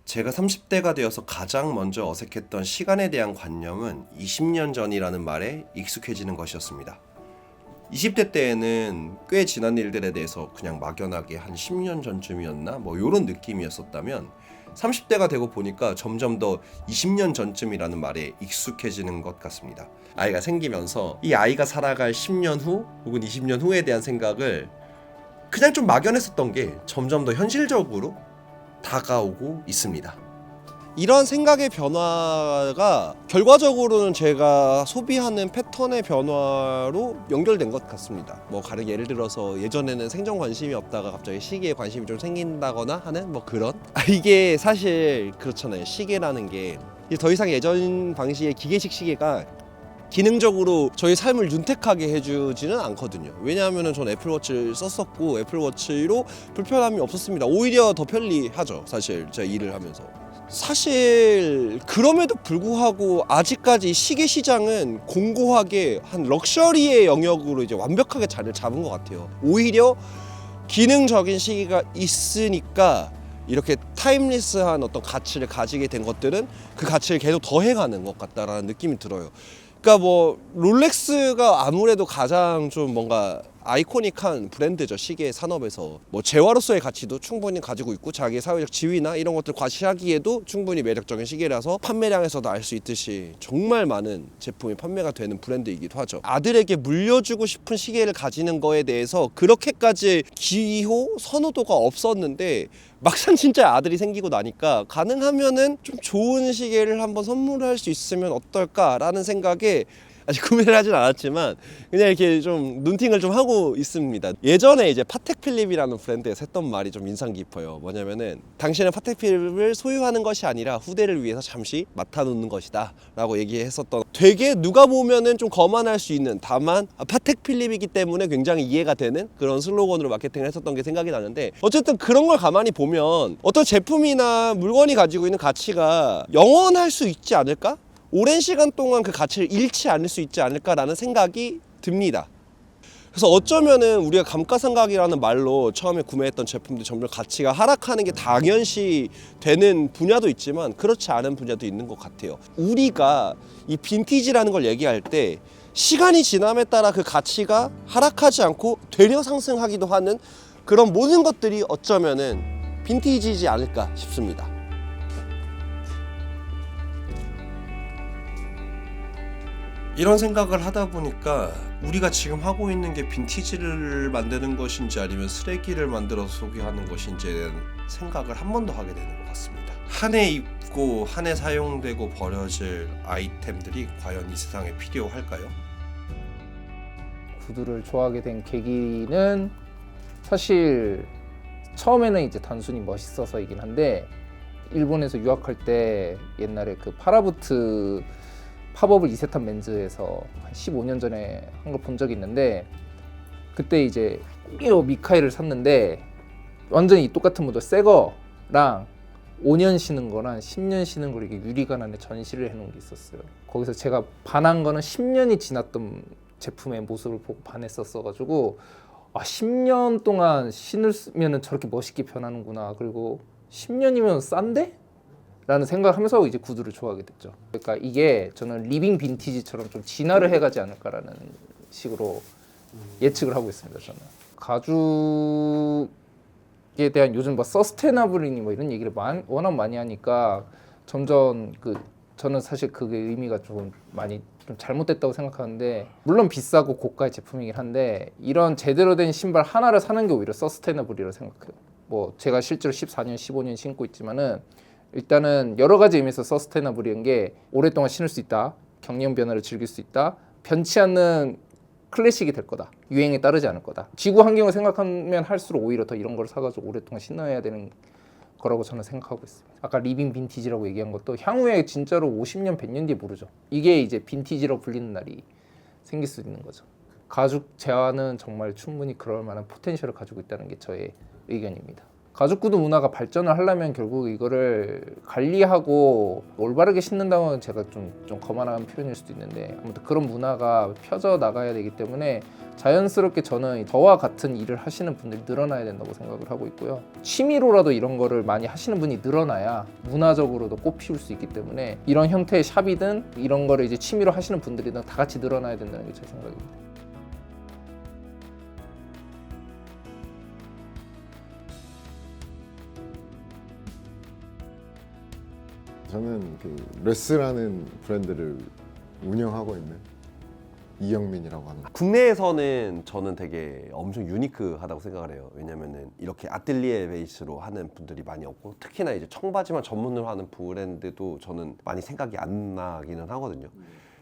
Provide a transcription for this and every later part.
제가 30대가 되어서 가장 먼저 어색했던 시간에 대한 관념은 20년 전이라는 말에 익숙해지는 것이었습니다. 20대 때에는 꽤 지난 일들에 대해서 그냥 막연하게 한 10년 전쯤이었나 뭐 이런 느낌이었었다면 30대가 되고 보니까 점점 더 20년 전쯤이라는 말에 익숙해지는 것 같습니다. 아이가 생기면서 이 아이가 살아갈 10년 후 혹은 20년 후에 대한 생각을 그냥 좀 막연했었던 게 점점 더 현실적으로 다가오고 있습니다. 이러한 생각의 변화가 결과적으로는 제가 소비하는 패턴의 변화로 연결된 것 같습니다. 뭐 가령 예를 들어서 예전에는 생전 관심이 없다가 갑자기 시계에 관심이 좀 생긴다거나 하는 뭐 그런 이게 사실 그렇잖아요. 시계라는 게 더 이상 예전 방식의 기계식 시계가 기능적으로 저희 삶을 윤택하게 해주지는 않거든요. 왜냐하면 전 애플워치를 썼었고 애플워치로 불편함이 없었습니다. 오히려 더 편리하죠. 사실 제가 일을 하면서. 사실 그럼에도 불구하고 아직까지 시계 시장은 공고하게 한 럭셔리의 영역으로 이제 완벽하게 자리를 잡은 것 같아요. 오히려 기능적인 시계가 있으니까 이렇게 타임리스한 어떤 가치를 가지게 된 것들은 그 가치를 계속 더해가는 것 같다라는 느낌이 들어요. 그러니까 뭐 롤렉스가 아무래도 가장 좀 뭔가 아이코닉한 브랜드죠. 시계 산업에서 뭐 재화로서의 가치도 충분히 가지고 있고 자기의 사회적 지위나 이런 것들 과시하기에도 충분히 매력적인 시계라서 판매량에서도 알 수 있듯이 정말 많은 제품이 판매가 되는 브랜드이기도 하죠. 아들에게 물려주고 싶은 시계를 가지는 거에 대해서 그렇게까지 기호 선호도가 없었는데 막상 진짜 아들이 생기고 나니까 가능하면은 좀 좋은 시계를 한번 선물할 수 있으면 어떨까라는 생각에 아직 구매를 하진 않았지만 그냥 이렇게 좀 눈팅을 좀 하고 있습니다. 예전에 이제 파텍 필립이라는 브랜드에서 했던 말이 좀 인상 깊어요. 뭐냐면은 당신은 파텍 필립을 소유하는 것이 아니라 후대를 위해서 잠시 맡아놓는 것이다 라고 얘기했었던, 되게 누가 보면은 좀 거만할 수 있는, 다만 파텍 필립이기 때문에 굉장히 이해가 되는 그런 슬로건으로 마케팅을 했었던 게 생각이 나는데, 어쨌든 그런 걸 가만히 보면 어떤 제품이나 물건이 가지고 있는 가치가 영원할 수 있지 않을까? 오랜 시간 동안 그 가치를 잃지 않을 수 있지 않을까라는 생각이 듭니다. 그래서 어쩌면은 우리가 감가상각이라는 말로 처음에 구매했던 제품들 점점 가치가 하락하는 게 당연시 되는 분야도 있지만 그렇지 않은 분야도 있는 것 같아요. 우리가 이 빈티지라는 걸 얘기할 때 시간이 지남에 따라 그 가치가 하락하지 않고 되려 상승하기도 하는 그런 모든 것들이 어쩌면은 빈티지이지 않을까 싶습니다. 이런 생각을 하다 보니까 우리가 지금 하고 있는 게 빈티지를 만드는 것인지 아니면 쓰레기를 만들어서 소비하는 것인지에 대한 생각을 한 번 더 하게 되는 것 같습니다. 한 해 입고 한 해 사용되고 버려질 아이템들이 과연 이 세상에 필요할까요? 구두를 좋아하게 된 계기는 사실 처음에는 이제 단순히 멋있어서이긴 한데, 일본에서 유학할 때 옛날에 그 파라부트 팝업을 이세탄 맨즈에서 한 15년 전에 한 걸 본 적이 있는데, 그때 이제 미카엘을 샀는데 완전히 똑같은 모델 새 거랑 5년 신은 거랑 10년 신은 걸 이렇게 유리관 안에 전시를 해놓은 게 있었어요. 거기서 제가 반한 거는 10년이 지났던 제품의 모습을 보고 반했었어가지고, 10년 동안 신으면 저렇게 멋있게 변하는구나, 그리고 10년이면 싼데? 라는 생각을 하면서 이제 구두를 좋아하게 됐죠. 그러니까 이게 저는 리빙 빈티지처럼 좀 진화를 해가지 않을까라는 식으로 예측을 하고 있습니다. 저는 가죽에 대한 요즘 뭐 서스테너블이니 뭐 이런 얘기를 워낙 많이 하니까 점점 저는 사실 그게 의미가 좀 많이 좀 잘못됐다고 생각하는데, 물론 비싸고 고가의 제품이긴 한데 이런 제대로 된 신발 하나를 사는 게 오히려 서스테너블이라고 생각해요. 뭐 제가 실제로 14년, 15년 신고 있지만은 일단은 여러 가지 의미에서 서스테너블인 게 오랫동안 신을 수 있다, 경량 변화를 즐길 수 있다, 변치 않는 클래식이 될 거다, 유행에 따르지 않을 거다. 지구 환경을 생각하면 할수록 오히려 더 이런 걸 사가지고 오랫동안 신어야 되는 거라고 저는 생각하고 있습니다. 아까 리빙 빈티지라고 얘기한 것도 향후에 진짜로 50년, 100년 뒤에 모르죠. 이게 이제 빈티지라고 불리는 날이 생길 수 있는 거죠. 가죽 재화는 정말 충분히 그럴 만한 포텐셜을 가지고 있다는 게 저의 의견입니다. 가죽 구두 문화가 발전을 하려면 결국 이거를 관리하고 올바르게 신는다면 제가 좀 거만한 표현일 수도 있는데 아무튼 그런 문화가 펴져 나가야 되기 때문에 자연스럽게 저는 저와 같은 일을 하시는 분들이 늘어나야 된다고 생각을 하고 있고요. 취미로라도 이런 거를 많이 하시는 분이 늘어나야 문화적으로도 꽃피울 수 있기 때문에 이런 형태의 샵이든 이런 거를 이제 취미로 하시는 분들이든 다 같이 늘어나야 된다는 게 제 생각입니다. 저는 그 레스라는 브랜드를 운영하고 있는 이영민이라고 합니다. 국내에서는 저는 되게 엄청 유니크하다고 생각을 해요. 왜냐면은 이렇게 아틀리에 베이스로 하는 분들이 많이 없고 특히나 이제 청바지만 전문으로 하는 브랜드도 저는 많이 생각이 안 나기는 하거든요.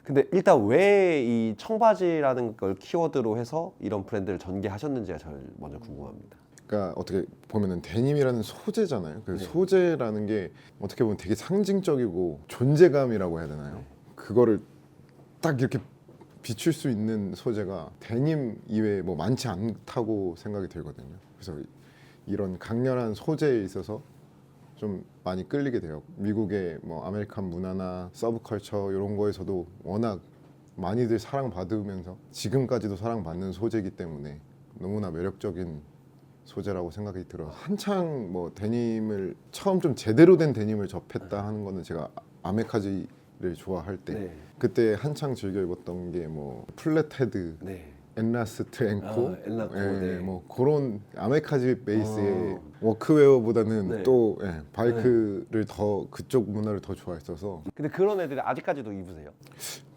근데 일단 왜 이 청바지라는 걸 키워드로 해서 이런 브랜드를 전개하셨는지가 제일 먼저 궁금합니다. 그러니까 어떻게 보면은 데님이라는 소재잖아요. 그 소재라는 게 어떻게 보면 되게 상징적이고 존재감이라고 해야 되나요? 그거를 딱 이렇게 비출 수 있는 소재가 데님 이외에 뭐 많지 않다고 생각이 들거든요. 그래서 이런 강렬한 소재에 있어서 좀 많이 끌리게 돼요. 미국의 뭐 아메리칸 문화나 서브컬처 이런 거에서도 워낙 많이들 사랑받으면서 지금까지도 사랑받는 소재이기 때문에 너무나 매력적인 소재라고 생각이 들어. 한창 뭐 데님을 처음 좀 제대로 된 데님을 접했다 하는 거는 제가 아메카지를 좋아할 때 네. 그때 한창 즐겨 입었던 게 뭐 플랫헤드, 네. 엔라스트 앵코, 엔라코, 예, 네. 뭐 그런 아메카지 베이스의 워크웨어보다는 네. 또 바이크를 더 그쪽 문화를 더 좋아했어서 근데 그런 애들이 아직까지도 입으세요?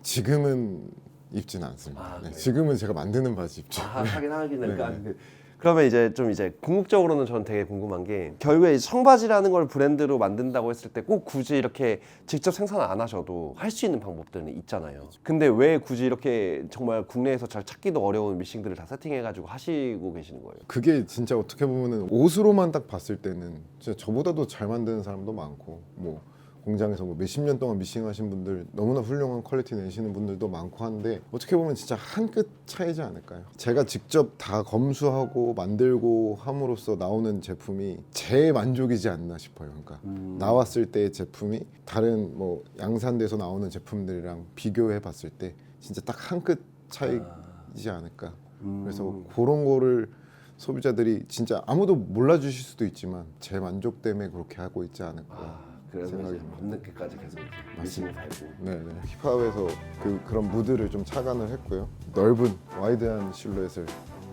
지금은 입지는 않습니다. 아, 네, 그래요? 지금은 제가 만드는 바지 입죠. 하긴 하니까. 네, 네. 그러면 이제 좀 이제 궁극적으로는 저는 되게 궁금한 게 결국에 이 청바지라는 걸 브랜드로 만든다고 했을 때 꼭 굳이 이렇게 직접 생산을 안 하셔도 할 수 있는 방법들은 있잖아요. 근데 왜 굳이 이렇게 정말 국내에서 잘 찾기도 어려운 미싱들을 다 세팅해가지고 하시고 계시는 거예요? 그게 진짜 어떻게 보면은 옷으로만 딱 봤을 때는 진짜 저보다도 잘 만드는 사람도 많고 뭐 공장에서 뭐 몇십 년 동안 미싱하신 분들 너무나 훌륭한 퀄리티 내시는 분들도 많고 한데 어떻게 보면 진짜 한 끗 차이지 않을까요? 제가 직접 다 검수하고 만들고 함으로써 나오는 제품이 제 만족이지 않나 싶어요. 그러니까 나왔을 때의 제품이 다른 뭐 양산돼서 나오는 제품들이랑 비교해 봤을 때 진짜 딱 한 끗 차이지 않을까. 그래서 그런 거를 소비자들이 진짜 아무도 몰라주실 수도 있지만 제 만족 때문에 그렇게 하고 있지 않을까. 그래서 생각이 이제 밤늦게까지 계속 미싱을 밟고. 네네. 힙합에서 그런 무드를 좀 착안을 했고요. 넓은 와이드한 실루엣을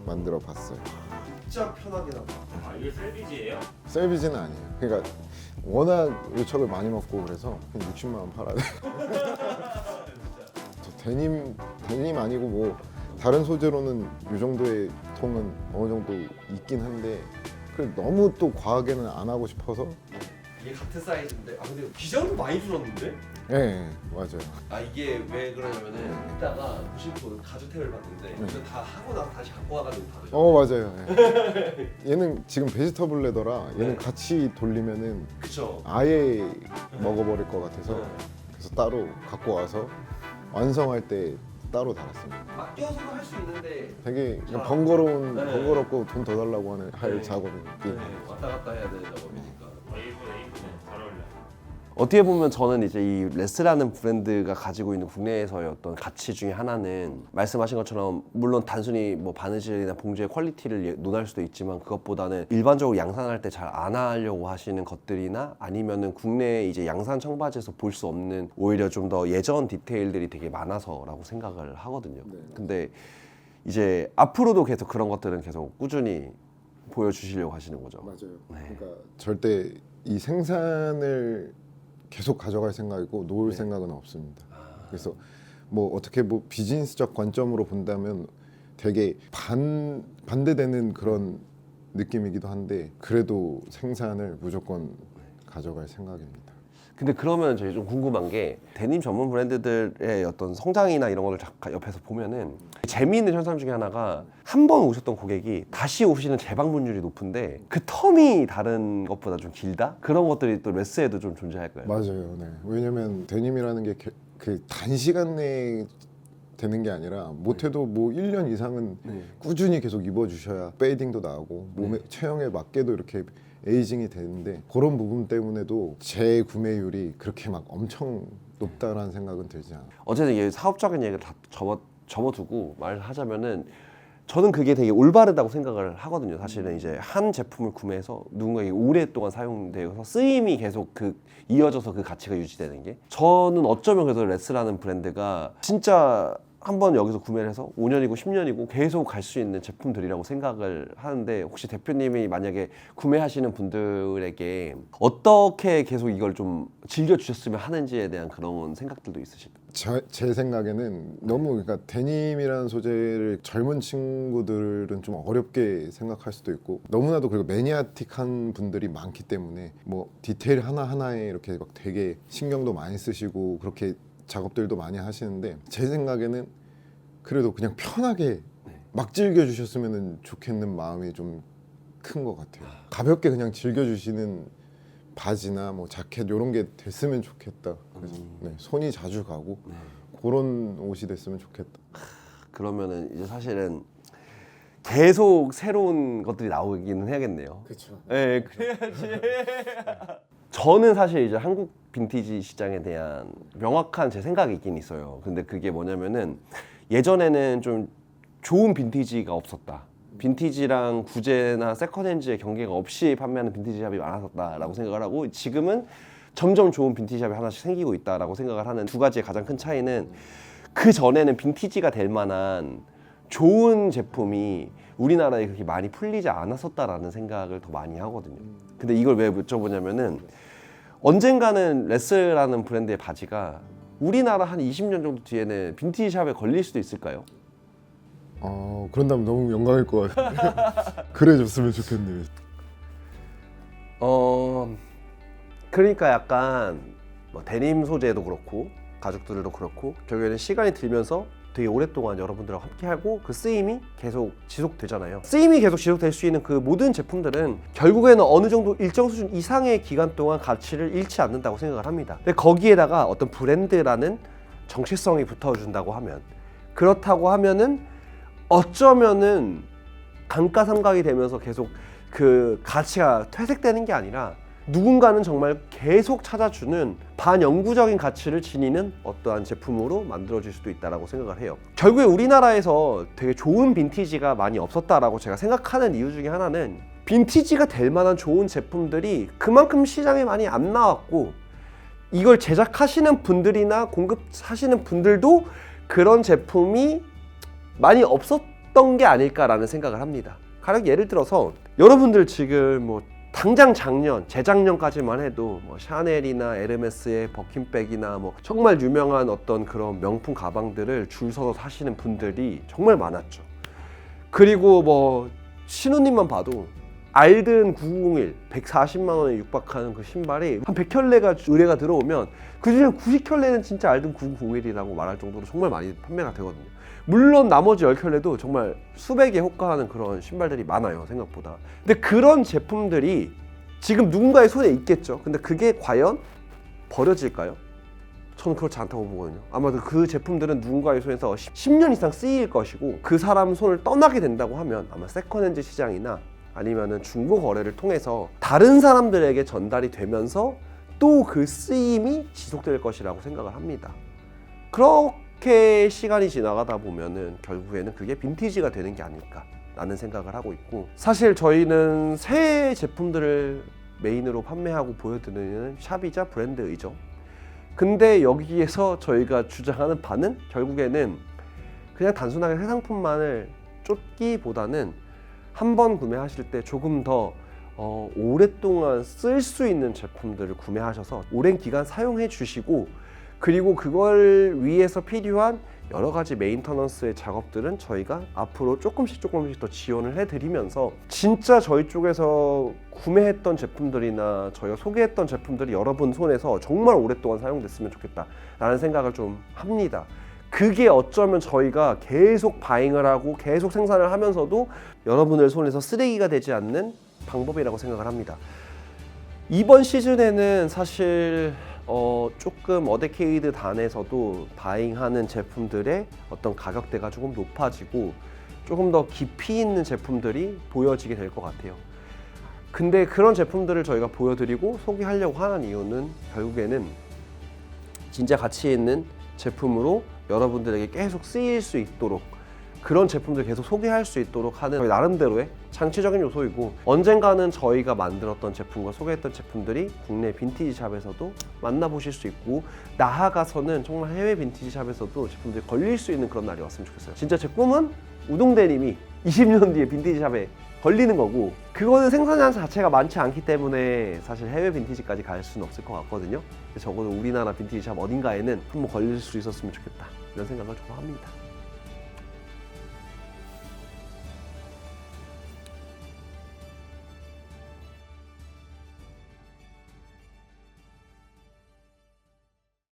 만들어 봤어요. 진짜 편하긴 하다. 아 이게 셀비지예요? 셀비지는 아니에요. 그러니까 워낙 요청을 많이 먹고 그래서 그냥 60만 원 팔아야 돼. 저 데님 아니고 뭐 다른 소재로는 이 정도의 통은 어느 정도 있긴 한데 그 너무 또 과하게는 안 하고 싶어서. 이게 같은 사이즈인데 근데 기장도 많이 줄었는데? 네, 맞아요. 이게 왜 그러냐면은 이따가 무심코 가죽템을 봤는데 이거 다 하고 나서 다시 갖고 와가지고 다르죠. 맞아요. 예. 얘는 지금 베지터블 레더라 얘는 네. 같이 돌리면은 그쵸. 아예 먹어버릴 것 같아서 그래서 따로 갖고 와서 완성할 때 따로 달았습니다. 맡겨서도 할 수 있는데 되게 그냥 아. 번거롭고 네. 돈 더 달라고 할 네. 작업이 왔다 갔다 해야 되는 작업이니까. 이쁘네 잘 어울려. 어떻게 보면 저는 이제 이 레스라는 브랜드가 가지고 있는 국내에서의 어떤 가치 중에 하나는 말씀하신 것처럼 물론 단순히 뭐 바느질이나 봉제의 퀄리티를 논할 수도 있지만 그것보다는 일반적으로 양산할 때 잘 안 하려고 하시는 것들이나 아니면은 국내 이제 양산 청바지에서 볼 수 없는 오히려 좀 더 예전 디테일들이 되게 많아서라고 생각을 하거든요. 근데 이제 앞으로도 계속 그런 것들은 계속 꾸준히 보여주시려고 하시는 거죠. 맞아요. 네. 그러니까 절대 이 생산을 계속 가져갈 생각이고 놓을 생각은 없습니다. 그래서 뭐 어떻게 뭐 비즈니스적 관점으로 본다면 되게 반대되는 그런 느낌이기도 한데 그래도 생산을 무조건 가져갈 생각입니다. 근데 그러면 저희 좀 궁금한 게 데님 전문 브랜드들의 어떤 성장이나 이런 거를 잠깐 옆에서 보면은 재미있는 현상 중에 하나가 한 번 오셨던 고객이 다시 오시는 재방문율이 높은데 그 텀이 다른 것보다 좀 길다? 그런 것들이 또 레스에도 좀 존재할까요? 맞아요. 네. 왜냐면 데님이라는 게 그 단시간 내에 되는 게 아니라 못해도 뭐 1년 이상은 네. 꾸준히 계속 입어주셔야 페이딩도 나오고 몸의 체형에 맞게도 이렇게 에이징이 되는데 그런 부분 때문에도 재구매율이 그렇게 막 엄청 높다라는 생각은 들지 않아요. 어쨌든 이게 사업적인 얘기를 다 접어두고 말을 하자면은 저는 그게 되게 올바르다고 생각을 하거든요. 사실은 이제 한 제품을 구매해서 누군가에게 오랫동안 사용되어서 쓰임이 계속 이어져서 그 가치가 유지되는 게, 저는 어쩌면 그래서 레스라는 브랜드가 진짜 한번 여기서 구매를 해서 5년이고 10년이고 계속 갈 수 있는 제품들이라고 생각을 하는데, 혹시 대표님이 만약에 구매하시는 분들에게 어떻게 계속 이걸 좀 즐겨주셨으면 하는지에 대한 그런 생각들도 있으실까요? 제 생각에는 너무 그러니까 데님이라는 소재를 젊은 친구들은 좀 어렵게 생각할 수도 있고, 너무나도 그리고 매니아틱한 분들이 많기 때문에 뭐 디테일 하나하나에 이렇게 막 되게 신경도 많이 쓰시고 그렇게 작업들도 많이 하시는데, 제 생각에는 그래도 그냥 편하게 막 즐겨주셨으면 좋겠는 마음이 좀 큰 것 같아요. 가볍게 그냥 즐겨주시는 바지나 뭐 자켓 이런 게 됐으면 좋겠다. 그래서 네, 손이 자주 가고 그런 옷이 됐으면 좋겠다. 그러면은 이제 사실은 계속 새로운 것들이 나오기는 해야겠네요. 그렇죠. 네, 그래야지. 저는 사실 이제 한국 빈티지 시장에 대한 명확한 제 생각이 있긴 있어요. 근데 그게 뭐냐면은 예전에는 좀 좋은 빈티지가 없었다. 빈티지랑 구제나 세컨핸즈의 경계가 없이 판매하는 빈티지 샵이 많았었다라고 생각을 하고, 지금은 점점 좋은 빈티지 샵이 하나씩 생기고 있다라고 생각을 하는 두 가지의 가장 큰 차이는, 그 전에는 빈티지가 될 만한 좋은 제품이 우리나라에 그렇게 많이 풀리지 않았었다라는 생각을 더 많이 하거든요. 근데 이걸 왜 여쭤보냐면은, 언젠가는 레스라는 브랜드의 바지가 우리나라 한 20년 정도 뒤에는 빈티지 샵에 걸릴 수도 있을까요? 그런다면 너무 영광일 것 같아요. 그래 줬으면 좋겠네요. 그러니까 약간 뭐 데님 소재도 그렇고 가죽들도 그렇고 결국에는 시간이 들면서 되게 오랫동안 여러분들과 함께하고 그 쓰임이 계속 지속되잖아요. 쓰임이 계속 지속될 수 있는 그 모든 제품들은 결국에는 어느 정도 일정 수준 이상의 기간 동안 가치를 잃지 않는다고 생각을 합니다. 근데 거기에다가 어떤 브랜드라는 정체성이 붙어준다고 하면, 그렇다고 하면은 어쩌면은 감가상각이 되면서 계속 그 가치가 퇴색되는 게 아니라 누군가는 정말 계속 찾아주는 반영구적인 가치를 지니는 어떠한 제품으로 만들어질 수도 있다고 생각을 해요. 결국에 우리나라에서 되게 좋은 빈티지가 많이 없었다라고 제가 생각하는 이유 중에 하나는, 빈티지가 될 만한 좋은 제품들이 그만큼 시장에 많이 안 나왔고, 이걸 제작하시는 분들이나 공급하시는 분들도 그런 제품이 많이 없었던 게 아닐까라는 생각을 합니다. 가령 예를 들어서 여러분들 지금 뭐 당장 작년, 재작년까지만 해도 뭐 샤넬이나 에르메스의 버킨백이나 뭐 정말 유명한 어떤 그런 명품 가방들을 줄 서서 사시는 분들이 정말 많았죠. 그리고 뭐 신우님만 봐도 알든 9901 140만 원에 육박하는 그 신발이 한 100켤레가 의뢰가 들어오면 그중에 90켤레는 진짜 알든 9901이라고 말할 정도로 정말 많이 판매가 되거든요. 물론 나머지 10켤레도 정말 수백에 호가하는 그런 신발들이 많아요, 생각보다. 근데 그런 제품들이 지금 누군가의 손에 있겠죠. 근데 그게 과연 버려질까요? 저는 그렇지 않다고 보거든요. 아마도 그 제품들은 누군가의 손에서 10년 이상 쓰일 것이고, 그 사람 손을 떠나게 된다고 하면 아마 세컨핸즈 시장이나 아니면은 중고 거래를 통해서 다른 사람들에게 전달이 되면서 또 그 쓰임이 지속될 것이라고 생각을 합니다. 그렇게 시간이 지나가다 보면은 결국에는 그게 빈티지가 되는 게 아닐까라는 생각을 하고 있고, 사실 저희는 새 제품들을 메인으로 판매하고 보여드리는 샵이자 브랜드이죠. 근데 여기에서 저희가 주장하는 바는 결국에는 그냥 단순하게 새 상품만을 쫓기보다는 한 번 구매하실 때 조금 더 오랫동안 쓸 수 있는 제품들을 구매하셔서 오랜 기간 사용해 주시고, 그리고 그걸 위해서 필요한 여러 가지 메인터넌스의 작업들은 저희가 앞으로 조금씩 더 지원을 해드리면서 진짜 저희 쪽에서 구매했던 제품들이나 저희가 소개했던 제품들이 여러분 손에서 정말 오랫동안 사용됐으면 좋겠다라는 생각을 좀 합니다. 그게 어쩌면 저희가 계속 바잉을 하고 계속 생산을 하면서도 여러분들 손에서 쓰레기가 되지 않는 방법이라고 생각을 합니다. 이번 시즌에는 사실 조금 어데케이드 단에서도 바잉하는 제품들의 어떤 가격대가 조금 높아지고 조금 더 깊이 있는 제품들이 보여지게 될 것 같아요. 근데 그런 제품들을 저희가 보여드리고 소개하려고 하는 이유는 결국에는 진짜 가치 있는 제품으로 여러분들에게 계속 쓰일 수 있도록 그런 제품들 계속 소개할 수 있도록 하는 저희 나름대로의 장치적인 요소이고, 언젠가는 저희가 만들었던 제품과 소개했던 제품들이 국내 빈티지 샵에서도 만나보실 수 있고, 나아가서는 정말 해외 빈티지 샵에서도 제품들이 걸릴 수 있는 그런 날이 왔으면 좋겠어요. 진짜 제 꿈은 우동데님이 20년 뒤에 빈티지 샵에 걸리는 거고, 그거는 생산량 자체가 많지 않기 때문에 사실 해외 빈티지까지 갈 수는 없을 것 같거든요. 적어도 우리나라 빈티지 샵 어딘가에는 한번 걸릴 수 있었으면 좋겠다, 이런 생각을 좀 합니다.